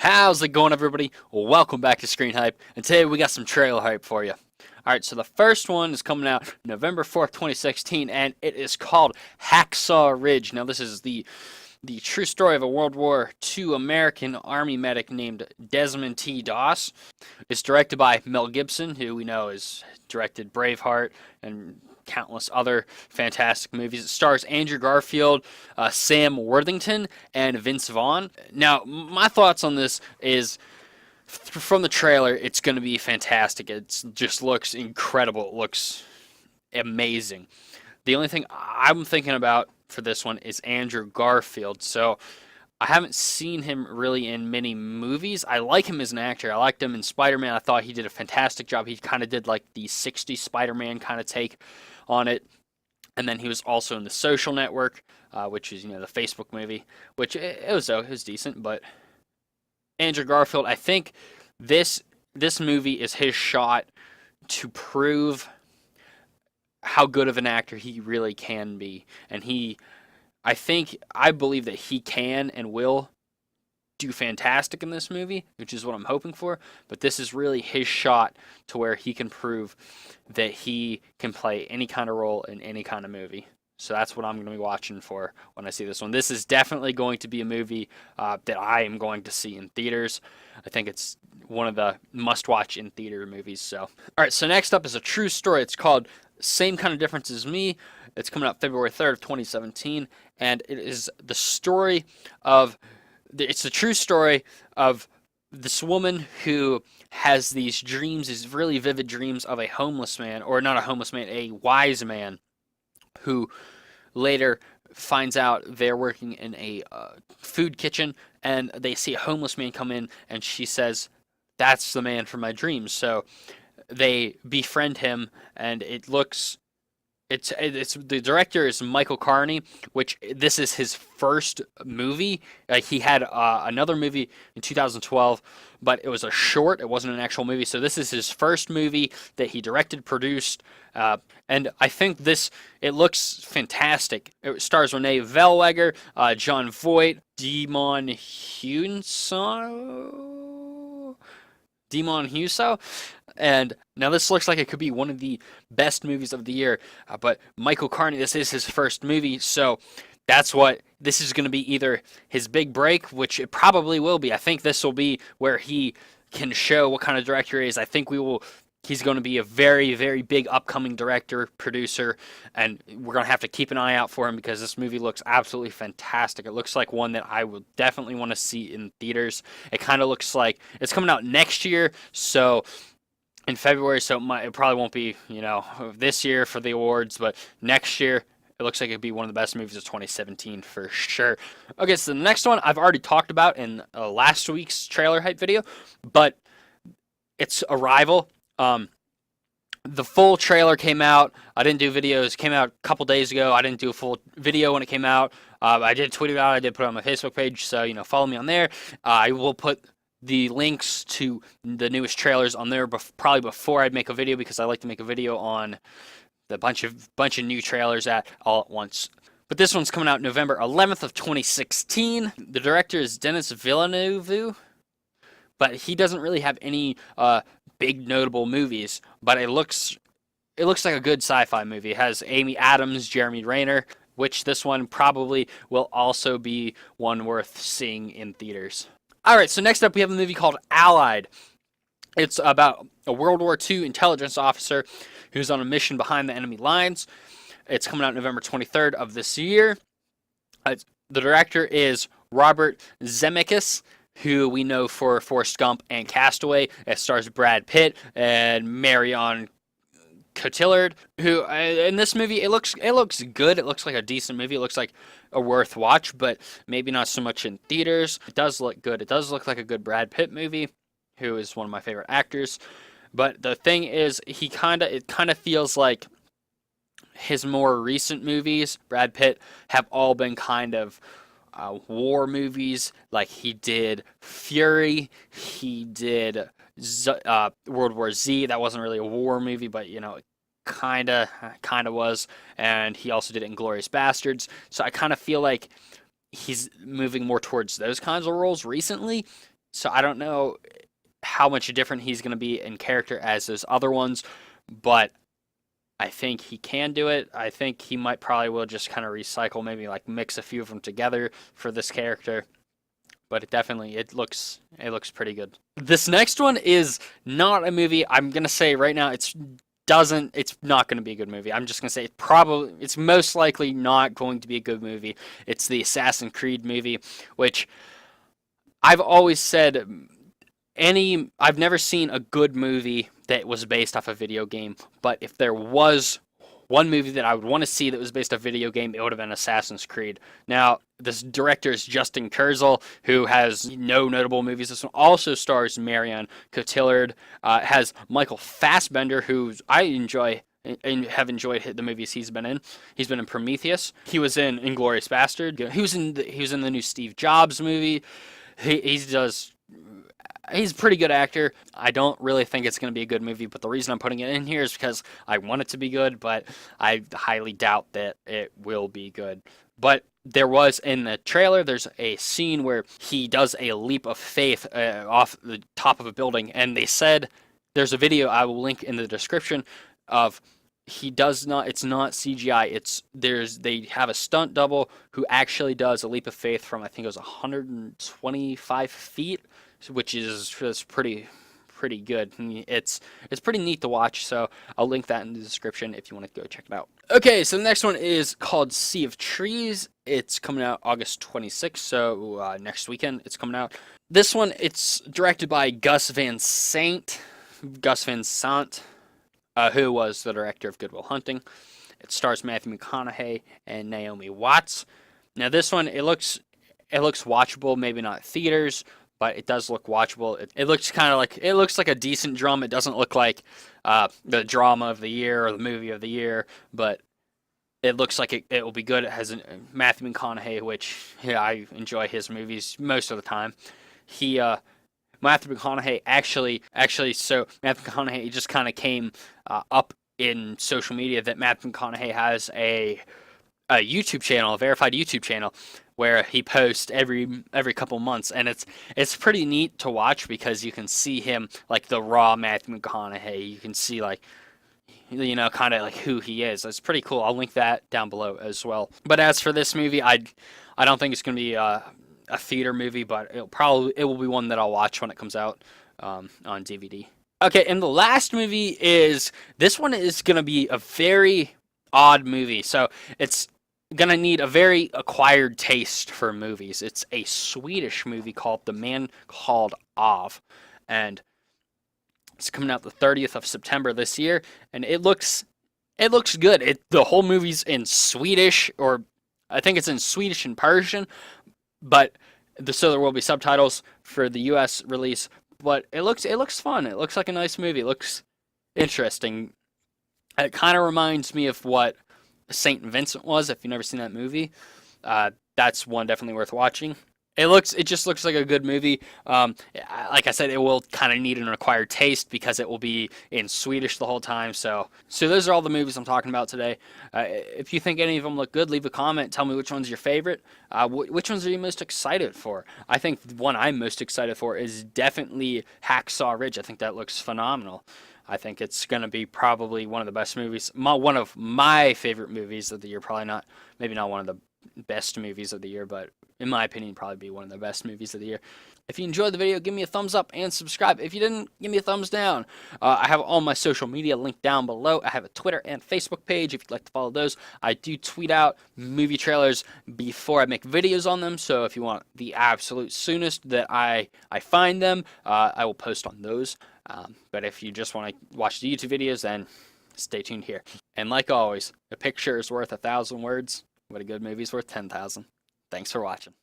How's it going, everybody? Welcome back to Screen Hype, and today we got some trailer hype for you. Alright, so the first one is coming out November 4th, 2016, and it is called Hacksaw Ridge. Now, this is the true story of a World War II American Army medic named Desmond T. Doss. It's directed by Mel Gibson, who we know has directed Braveheart and countless other fantastic movies. It stars Andrew Garfield, Sam Worthington, and Vince Vaughn. Now, my thoughts on this is, from the trailer, it's going to be fantastic. It just looks incredible. It looks amazing. The only thing I'm thinking about for this one is Andrew Garfield. So I haven't seen him really in many movies. I like him as an actor. I liked him in Spider-Man. I thought he did a fantastic job. He kind of did like the 60s Spider-Man kind of take on it. And then he was also in The Social Network, which is, the Facebook movie, which it was decent. But Andrew Garfield, I think this movie is his shot to prove how good of an actor he really can be. And I believe that he can and will do fantastic in this movie, which is what I'm hoping for. But this is really his shot to where he can prove that he can play any kind of role in any kind of movie. So that's what I'm going to be watching for when I see this one. This is definitely going to be a movie that I am going to see in theaters. I think it's one of the must-watch in theater movies. So, all right. So next up is a true story. It's called Same Kind of Difference as Me. It's coming out February 3rd of 2017, and it is the story of. It's the true story of this woman who has these dreams, these really vivid dreams of a homeless man, or not a homeless man, a wise man, who later finds out they're working in a food kitchen, and they see a homeless man come in, and she says, "That's the man from my dreams." So they befriend him, and it looks. It's the director is Michael Carney, which this is his first movie. He had another movie in 2012, but it was a short. It wasn't an actual movie. So this is his first movie that he directed, produced, and I think it looks fantastic. It stars Renee Zellweger, Jon Voight, Demon Huso. And now this looks like it could be one of the best movies of the year. But Michael Carney, this is his first movie, so this is going to be either his big break, which it probably will be. I think this will be where he can show what kind of director he is. I think he's going to be a very, very big upcoming director, producer, and we're going to have to keep an eye out for him because this movie looks absolutely fantastic. It looks like one that I would definitely want to see in theaters. It kind of looks like it's coming out next year, so in February, so it probably won't be, this year for the awards, but next year, it looks like it'd be one of the best movies of 2017 for sure. Okay, so the next one I've already talked about in last week's trailer hype video, but it's Arrival. The full trailer came out. I didn't do videos. It came out a couple days ago. I didn't do a full video when it came out. I did tweet it out. I did put it on my Facebook page, so, follow me on there. I will put the links to the newest trailers on there probably before I'd make a video, because I like to make a video on the bunch of new trailers all at once. But this one's coming out November 11th of 2016. The director is Denis Villeneuve, but he doesn't really have any big notable movies. But it looks like a good sci-fi movie. It has Amy Adams, Jeremy Renner, which this one probably will also be one worth seeing in theaters. All right, so next up we have a movie called Allied. It's about a World War II intelligence officer who's on a mission behind the enemy lines. It's coming out November 23rd of this year. The director is Robert Zemeckis, who we know for Forrest Gump and Castaway. It stars Brad Pitt and Marion Cotillard, who in this movie it looks good. It looks like a decent movie. It looks like a worth watch, but maybe not so much in theaters. It does look good. It does look like a good Brad Pitt movie, who is one of my favorite actors. But the thing is, it kind of feels like his more recent movies, Brad Pitt, have all been kind of war movies. Like he did Fury, he did World War Z. That wasn't really a war movie, but it kind of was. And he also did Inglourious Bastards. So I kind of feel like he's moving more towards those kinds of roles recently. So I don't know how much different he's going to be in character as those other ones, but I think he can do it. I think he might probably will just kind of recycle, maybe like mix a few of them together for this character. But it looks pretty good. This next one is not a movie. I'm gonna say right now it's not going to be a good movie. I'm just going to say it's most likely not going to be a good movie. It's the Assassin's Creed movie, which I've always said I've never seen a good movie that was based off a video game, but if there was one movie that I would want to see that was based off a video game, it would have been Assassin's Creed. Now, this director is Justin Kurzel, who has no notable movies. This one also stars Marion Cotillard. Has Michael Fassbender, who I enjoy and have enjoyed the movies he's been in. He's been in Prometheus. He was in Inglourious Bastard. He was in the new Steve Jobs movie. He's a pretty good actor. I don't really think it's going to be a good movie, but the reason I'm putting it in here is because I want it to be good, but I highly doubt that it will be good. But there was in the trailer, there's a scene where he does a leap of faith off the top of a building, and they said there's a video I will link in the description of it's not CGI. They have a stunt double who actually does a leap of faith from, I think it was 125 feet, which is pretty good. It's pretty neat to watch, so I'll link that in the description if you want to go check it out. Okay, so the next one is called Sea of Trees. It's coming out August 26th, so next weekend it's coming out. This one, it's directed by Gus Van Sant, who was the director of Good Will Hunting. It stars Matthew McConaughey and Naomi Watts. Now this one, it looks watchable, maybe not theaters, but it does look watchable. It looks like a decent drama. It doesn't look like the drama of the year or the movie of the year, but it looks like it will be good. It has Matthew McConaughey, which I enjoy his movies most of the time. Matthew McConaughey so Matthew McConaughey just kind of came up in social media that Matthew McConaughey has a YouTube channel, a verified YouTube channel, where he posts every couple months, and it's pretty neat to watch because you can see him like the raw Matthew McConaughey. You can see kind of like who he is. It's pretty cool. I'll link that down below as well. But as for this movie, I don't think it's gonna be a theater movie, but it will be one that I'll watch when it comes out on DVD. Okay, and the last movie this one is gonna be a very odd movie. So it's gonna need a very acquired taste for movies. It's a Swedish movie called The Man Called Ov, and it's coming out the 30th of September this year, and it looks good. The whole movie's in Swedish, or I think it's in Swedish and Persian, but so there will be subtitles for the U.S. release. But it looks fun. It looks like a nice movie. It looks interesting. It kind of reminds me of what Saint Vincent was. If you've never seen that movie, that's one definitely worth watching. It just looks like a good movie. Like I said, it will kind of need an acquired taste because it will be in Swedish the whole time. So those are all the movies I'm talking about today. If you think any of them look good, leave a comment. Tell me which one's your favorite. Which ones are you most excited for? I think the one I'm most excited for is definitely Hacksaw Ridge. I think that looks phenomenal. I think it's going to be probably one of the best movies. One of my favorite movies of the year. Maybe not one of the best movies of the year, but in my opinion, probably be one of the best movies of the year. If you enjoyed the video, give me a thumbs up and subscribe. If you didn't, give me a thumbs down. I have all my social media linked down below. I have a Twitter and Facebook page if you'd like to follow those. I do tweet out movie trailers before I make videos on them, so if you want the absolute soonest that I find them, I will post on those. But if you just want to watch the YouTube videos, then stay tuned here. And like always, a picture is worth 1,000 words, but a good movie's worth 10,000. Thanks for watching.